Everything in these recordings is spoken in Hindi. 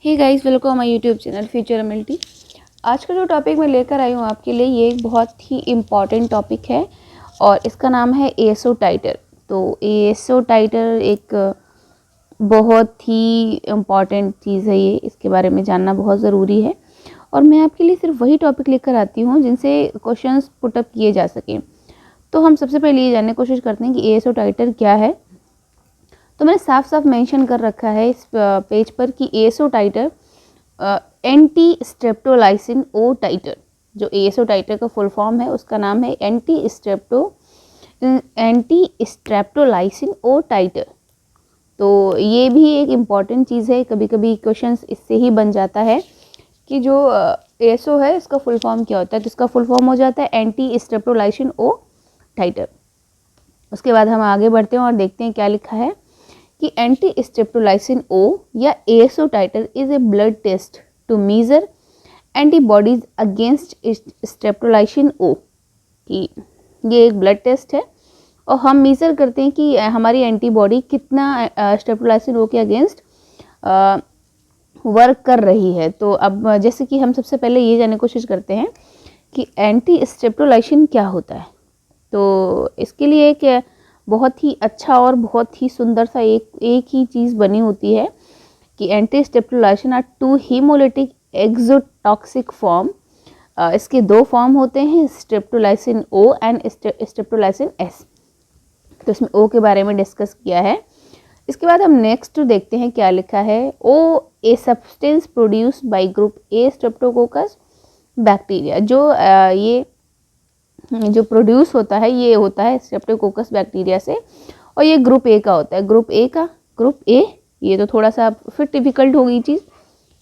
Hey guys, welcome my YouTube channel future MLT. आज का जो टॉपिक मैं लेकर आई हूँ आपके लिए, ये एक बहुत ही इम्पॉर्टेंट टॉपिक है और इसका नाम है एएसओ टाइटर। तो एएसओ टाइटर एक बहुत ही इम्पॉर्टेंट चीज़ है, ये इसके बारे में जानना बहुत ज़रूरी है और मैं आपके लिए सिर्फ वही टॉपिक लेकर आती हूँ जिनसे क्वेश्चंस पुटअप किए जा सकें। तो हम सबसे पहले ये जानने की कोशिश करते हैं कि एएसओ टाइटर क्या है। तो मैंने साफ साफ मेंशन कर रखा है इस पेज पर कि एएसओ टाइटर एंटी स्ट्रेप्टोलाइसिन ओ टाइटर, जो एएसओ टाइटर का फुल फॉर्म है उसका नाम है एंटी स्ट्रेप्टोलाइसिन ओ टाइटर। तो ये भी एक इम्पॉर्टेंट चीज़ है, कभी कभी क्वेश्चंस इससे ही बन जाता है कि जो एएसओ है इसका फुल फॉर्म क्या होता है। तो इसका फुल फॉर्म हो जाता है एंटी स्ट्रेप्टोलाइसिन ओ टाइटर। उसके बाद हम आगे बढ़ते हैं और देखते हैं क्या लिखा है कि एंटी स्ट्रेप्टोलाइसिन ओ या ASO titre is a blood test to measure antibodies against streptolysin O. कि ये एक ब्लड टेस्ट है और हम मेजर करते हैं कि हमारी एंटीबॉडी कितना स्ट्रेप्टोलाइसिन ओ के अगेंस्ट वर्क कर रही है। तो अब जैसे कि हम सबसे पहले ये जानने की कोशिश करते हैं कि एंटी स्ट्रेप्टोलाइसिन क्या होता है। तो इसके लिए एक बहुत ही अच्छा और बहुत ही सुंदर सा एक ही चीज़ बनी होती है कि anti streptolysin are two haemolytic exotoxic form. इसके दो फॉर्म होते हैं, streptolysin O and streptolysin S. तो इसमें ओ के बारे में डिस्कस किया है। इसके बाद हम नेक्स्ट देखते हैं क्या लिखा है। O a substance produced by group A streptococcus bacteria. ये जो प्रोड्यूस होता है ये होता है स्ट्रेप्टोकोकस बैक्टीरिया से और ये ग्रुप ए का होता है। ग्रुप ए ये तो थोड़ा सा फिर डिफिकल्ट हो गई चीज़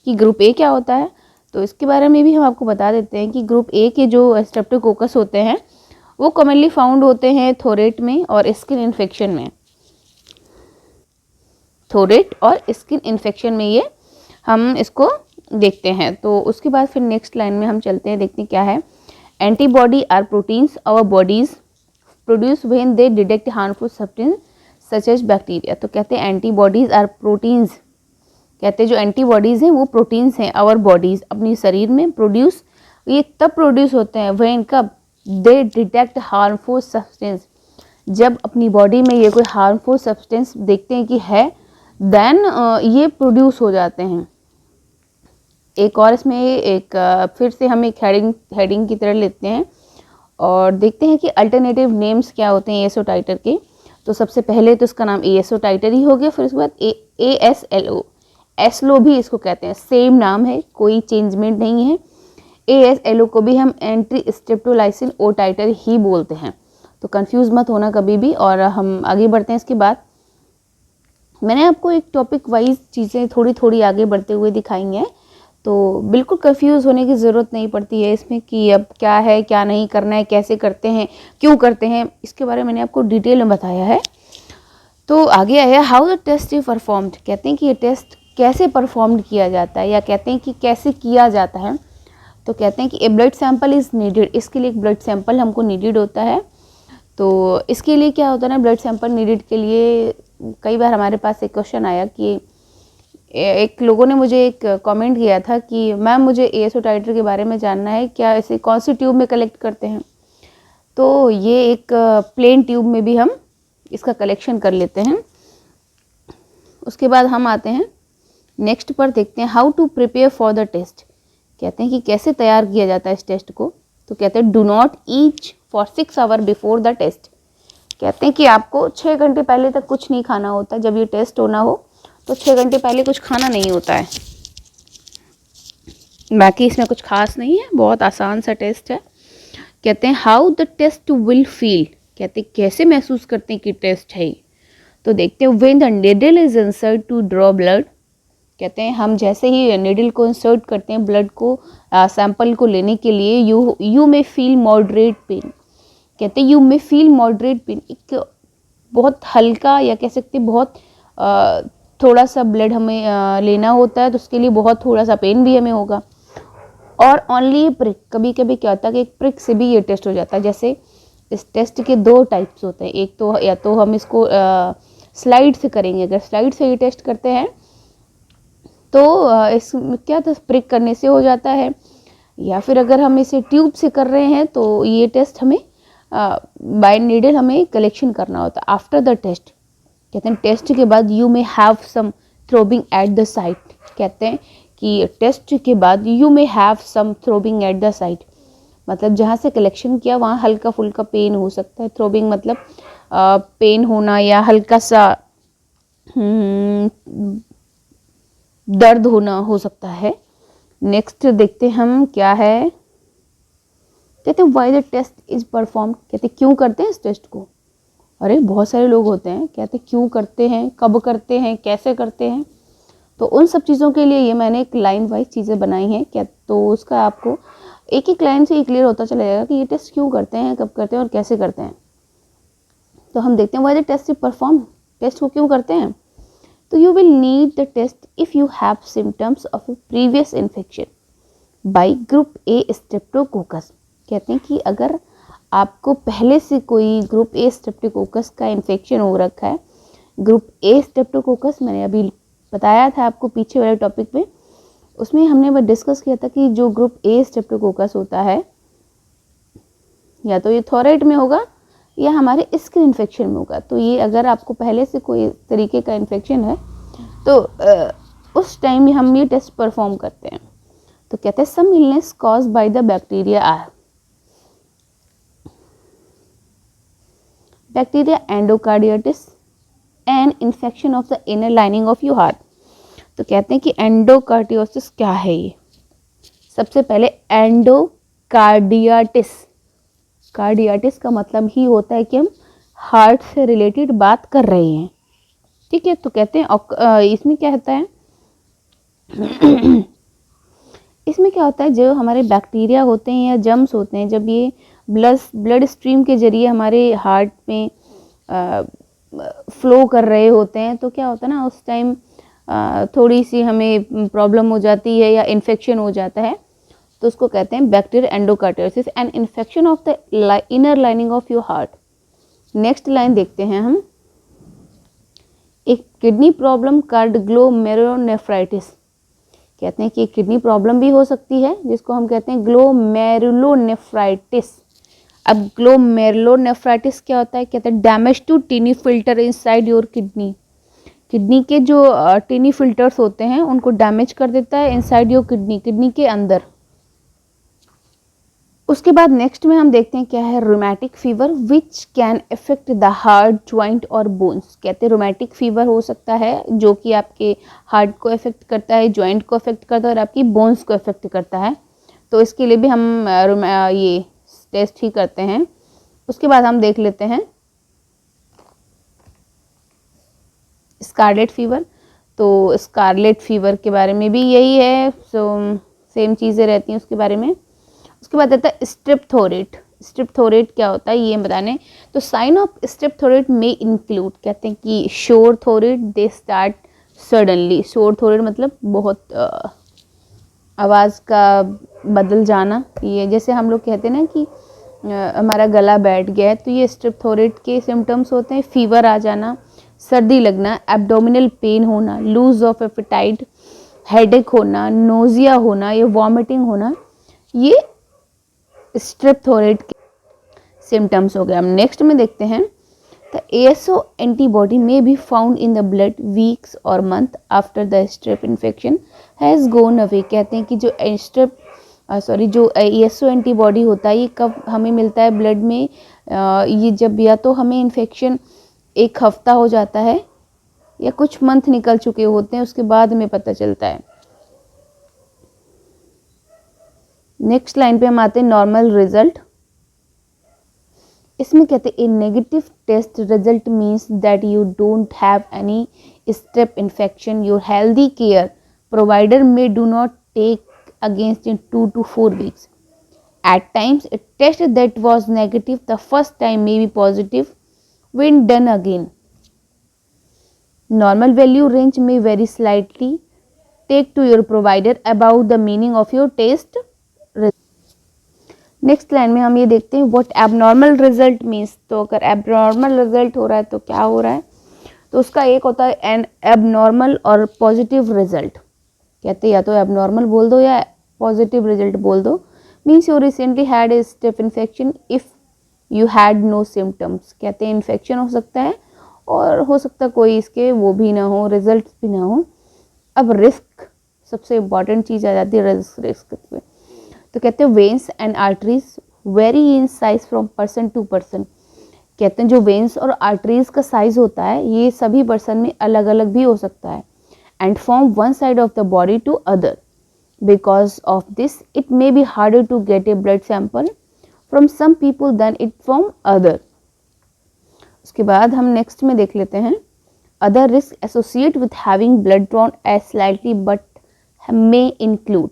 कि ग्रुप ए क्या होता है। तो इसके बारे में भी हम आपको बता देते हैं कि ग्रुप ए के जो स्ट्रेप्टोकोकस होते हैं वो कॉमनली फाउंड होते हैं थोरेट में और स्किन इन्फेक्शन में। थोरेट और स्किन इन्फेक्शन में ये हम इसको देखते हैं। तो उसके बाद फिर नेक्स्ट लाइन में हम चलते हैं, देखते हैं क्या है। Antibody are proteins our bodies produce when they detect harmful substance such as bacteria. तो कहते हैं एंटीबॉडीज आर प्रोटीन्स, कहते हैं जो एंटीबॉडीज़ हैं वो प्रोटीन्स हैं। आवर बॉडीज़ अपनी शरीर में प्रोड्यूस, ये तब प्रोड्यूस होते हैं व्हेन कब दे डिटेक्ट हार्मफुल सब्सटेंस, जब अपनी बॉडी में ये कोई हार्मफुल सब्सटेंस देखते हैं कि है, देन ये प्रोड्यूस हो जाते हैं। एक और इसमें एक फिर से हम एक हेडिंग की तरह लेते हैं और देखते हैं कि अल्टरनेटिव नेम्स क्या होते हैं एएसओ टाइटर के। तो सबसे पहले तो इसका नाम एएसओ टाइटर ही हो गया, फिर उसके बाद एएसएलओ, एसलो भी इसको कहते हैं, सेम नाम है, कोई चेंजमेंट नहीं है। एएसएलओ को भी हम एंटी स्ट्रेप्टोलाइसिन ओ टाइटर ही बोलते हैं। तो कंफ्यूज मत होना कभी भी। और हम आगे बढ़ते हैं। इसके बाद मैंने आपको एक टॉपिक वाइज चीज़ें थोड़ी थोड़ी आगे बढ़ते हुए दिखाई हैं, तो बिल्कुल कंफ्यूज होने की ज़रूरत नहीं पड़ती है इसमें कि अब क्या है क्या नहीं करना है, कैसे करते हैं, क्यों करते हैं, इसके बारे में मैंने आपको डिटेल में बताया है। तो आगे आया how the test is performed. कहते हैं कि ये टेस्ट कैसे परफॉर्म किया जाता है या कहते हैं कि कैसे किया जाता है। तो कहते हैं कि ए ब्लड सैंपल इज़ नीडेड, इसके लिए एक ब्लड सैंपल हमको नीडेड होता है। तो इसके लिए क्या होता है ना, ब्लड सैंपल नीडेड के लिए कई बार हमारे पास एक क्वेश्चन आया कि एक लोगों ने मुझे एक कमेंट किया था कि मैम मुझे एएसओ टाइटर के बारे में जानना है, क्या ऐसे कौन सी ट्यूब में कलेक्ट करते हैं। तो ये एक प्लेन ट्यूब में भी हम इसका कलेक्शन कर लेते हैं। उसके बाद हम आते हैं नेक्स्ट पर, देखते हैं how to prepare for the test. कहते हैं कि कैसे तैयार किया जाता है इस टेस्ट को। तो कहते हैं do not eat for 6 hour before the test. कहते हैं कि आपको 6 घंटे पहले तक कुछ नहीं खाना होता। जब ये टेस्ट होना हो तो 6 घंटे पहले कुछ खाना नहीं होता है। बाकी इसमें कुछ खास नहीं है, बहुत आसान सा टेस्ट है। कहते हैं how the test will feel, कहते हैं कैसे महसूस करते हैं कि टेस्ट है। तो देखते हैं when the needle is insert to draw blood. कहते हैं हम जैसे ही नीडल को इंसर्ट करते हैं ब्लड को सैंपल को लेने के लिए, you may feel moderate pen. कहते हैं you may feel moderate pen, एक बहुत हल्का या कह सकते बहुत थोड़ा सा ब्लड हमें लेना होता है, तो उसके लिए बहुत थोड़ा सा पेन भी हमें होगा। और ओनली प्रिक, कभी कभी क्या होता है कि एक प्रिक से भी ये टेस्ट हो जाता है। जैसे इस टेस्ट के 2 टाइप्स होते हैं, एक तो या तो हम इसको स्लाइड से करेंगे, अगर स्लाइड से ये टेस्ट करते हैं तो इस क्या था, प्रिक करने से हो जाता है, या फिर अगर हम इसे ट्यूब से कर रहे हैं तो ये टेस्ट हमें बाय नीडल हमें कलेक्शन करना होता है। आफ्टर द टेस्ट, कहते हैं टेस्ट के बाद you may have some throbbing at the site, कहते हैं कि टेस्ट के बाद you may have some throbbing at the site, मतलब जहाँ से कलेक्शन किया वहाँ हल्का फुल्का पेन हो सकता है। थ्रोबिंग मतलब पेन होना या हल्का सा दर्द होना हो सकता है। नेक्स्ट देखते हम क्या है, कहते हैं why the test is perform, कहते हैं क्यों करते हैं इस टेस्ट को। अरे बहुत सारे लोग होते हैं, कहते हैं क्यों करते हैं, कब करते हैं, कैसे करते हैं। तो उन सब चीज़ों के लिए ये मैंने एक लाइन वाइज चीज़ें बनाई हैं क्या, तो उसका आपको एक एक लाइन से ही क्लियर होता चला जाएगा कि ये टेस्ट क्यों करते हैं, कब करते हैं और कैसे करते हैं। तो हम देखते हैं why the test is perform, test को क्यों करते हैं। तो you will need the test if you have symptoms of a previous infection by group A streptococcus, कहते हैं कि अगर आपको पहले से कोई ग्रुप ए स्ट्रेप्टोकोकस का इन्फेक्शन हो रखा है, ग्रुप ए स्ट्रेप्टोकोकस मैंने अभी बताया था आपको पीछे वाले टॉपिक में, उसमें हमने वो डिस्कस किया था कि जो ग्रुप ए स्ट्रेप्टोकोकस होता है या तो ये थॉराइड में होगा या हमारे स्किन इन्फेक्शन में होगा। तो ये अगर आपको पहले से कोई तरीके का इन्फेक्शन है तो उस टाइम हम ये टेस्ट परफॉर्म करते हैं। तो कहते हैं some illness caused by the bacteria are, bacteria endocarditis and infection of the inner lining of your heart. तो कहते हैं कि एंडोकार्डियोसिस क्या है ये। सबसे पहले एंडोकार्डियाटिस, कार्डियाटिस का मतलब ही होता है कि हम हार्ट से रिलेटेड बात कर रहे हैं, ठीक है। तो कहते हैं इसमें क्या होता है इसमें क्या होता है, जो हमारे बैक्टीरिया होते हैं या जर्म्स होते हैं, जब ये ब्लड स्ट्रीम के जरिए हमारे हार्ट में फ्लो कर रहे होते हैं, तो क्या होता है ना, उस टाइम थोड़ी सी हमें प्रॉब्लम हो जाती है या इन्फेक्शन हो जाता है, तो उसको कहते हैं bacterial endocarditis and infection of the inner lining of your heart. Next line देखते हैं हम, एक किडनी प्रॉब्लम कार्डियोग्लोमेरुलोनेफ्राइटिस, कहते हैं कि किडनी प्रॉब्लम भी हो सकती है जिसको हम कहते हैं ग्लोमेरुलोनेफ्राइटिस। अब ग्लोमेरुलोनेफ्राइटिस क्या होता है, कहते हैं damage to tiny filter inside your kidney, kidney के जो टिनी फिल्टर्स होते हैं उनको डैमेज कर देता है इनसाइड योर किडनी, किडनी के अंदर। उसके बाद नेक्स्ट में हम देखते हैं क्या है, rheumatic fever which can affect the heart joint और बोन्स। कहते हैं रोमैटिक फीवर हो सकता है जो कि आपके हार्ट को अफेक्ट करता है, ज्वाइंट को अफेक्ट करता है और आपकी बोन्स को अफेक्ट करता है। तो इसके लिए भी हम ये टेस्ट ही करते हैं। उसके बाद हम देख लेते हैं स्कारलेट फीवर। तो स्कारलेट फीवर के बारे में भी यही है, सो सेम चीज़ें रहती हैं उसके बारे में। उसके बाद आता है स्ट्रेप्थोरेट। स्ट्रेप्थोरेट क्या होता है ये बताने, तो साइन ऑफ स्ट्रेप्थोरेट में इंक्लूड, कहते हैं कि शोर थोरेट दे स्टार्ट सडनली। शोर थोरेट मतलब बहुत आवाज़ का बदल जाना, ये जैसे हम लोग कहते हैं ना कि हमारा गला बैठ गया है, तो ये स्ट्रेप्थोरेट के सिम्टम्स होते हैं। फीवर आ जाना, सर्दी लगना, एब्डोमिनल पेन होना, लूज ऑफ एपेटाइट, हेडेक होना, नोजिया होना या वॉमिटिंग होना, ये स्ट्रेप्थोरेट के सिम्टम्स हो गए। हम नेक्स्ट में देखते हैं, the ASO antibody may be found in the blood weeks और month after the strep infection has gone away. कहते हैं कि जो जो ASO एंटीबॉडी होता है ये कब हमें मिलता है ब्लड में, ये जब या तो हमें इन्फेक्शन एक हफ्ता हो जाता है या कुछ मंथ निकल चुके होते हैं, उसके बाद हमें पता चलता है। नेक्स्ट लाइन पे हम आते हैं नॉर्मल रिजल्ट। इसमें कहते हैं a negative test result means that you don't have any strep infection, your healthy care provider may do not take against in 2 to 4 weeks. At times a test that was negative the first time may be positive when done again. Normal value range may vary slightly. Take to your provider about the meaning of your test. Next line में हम ये देखते हैं व्हाट एबनॉर्मल रिजल्ट मीन्स। तो अगर एबनॉर्मल रिजल्ट हो रहा है तो क्या हो रहा है, तो उसका एक होता है एन एबनॉर्मल और पॉजिटिव रिजल्ट। कहते या तो एबनॉर्मल बोल दो या पॉजिटिव रिजल्ट बोल दो। Means you recently had a staph infection if you had no symptoms. कहते हैं इन्फेक्शन हो सकता है और हो सकता है कोई इसके वो भी ना हो, रिजल्ट भी ना हो। अब रिस्क, सबसे इम्पॉर्टेंट चीज़ आ जाती है रिस्क पे। तो कहते हैं veins and arteries vary in size from person to person. कहते हैं जो वेन्स और आर्टरीज का साइज होता है ये सभी पर्सन में अलग अलग भी हो सकता है। And from one side of the body to other. Because of this it may be harder to get a blood sample from some people than it from other. उसके बाद हम नेक्स्ट में देख लेते हैं other risk associate with having blood drawn as slightly but may include.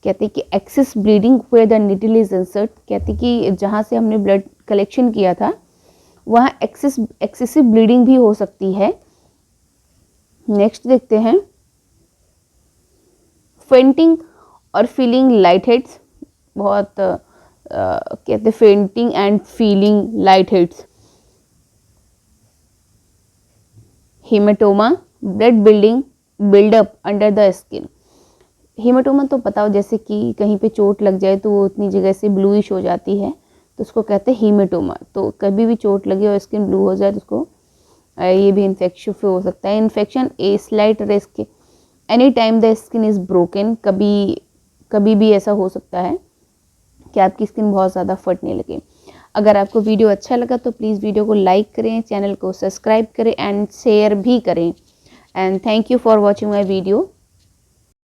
कहते हैं कि excess bleeding where the needle is insert. कहते हैं कि जहाँ से हमने ब्लड कलेक्शन किया था वहाँ एक्सेसिव ब्लीडिंग भी हो सकती है। नेक्स्ट देखते हैं फेंटिंग और फीलिंग लाइट हेड्स। बहुत कहते हैं fainting and feeling light heads. Haematoma blood buildup under the skin. Haematoma तो पता हो जैसे कि कहीं पे चोट लग जाए तो वो उतनी जगह से ब्लूइश हो जाती है तो उसको कहते हैं हेमाटोमा। तो कभी भी चोट लगे और स्किन ब्लू हो जाए तो उसको ये भी इन्फेक्शन हो सकता है। Infection a slight risk any time the skin is broken. कभी भी ऐसा हो सकता है कि आपकी स्किन बहुत ज़्यादा फटने लगे। अगर आपको वीडियो अच्छा लगा तो प्लीज़ वीडियो को लाइक करें, चैनल को सब्सक्राइब करें एंड शेयर भी करें। And thank you for watching my video.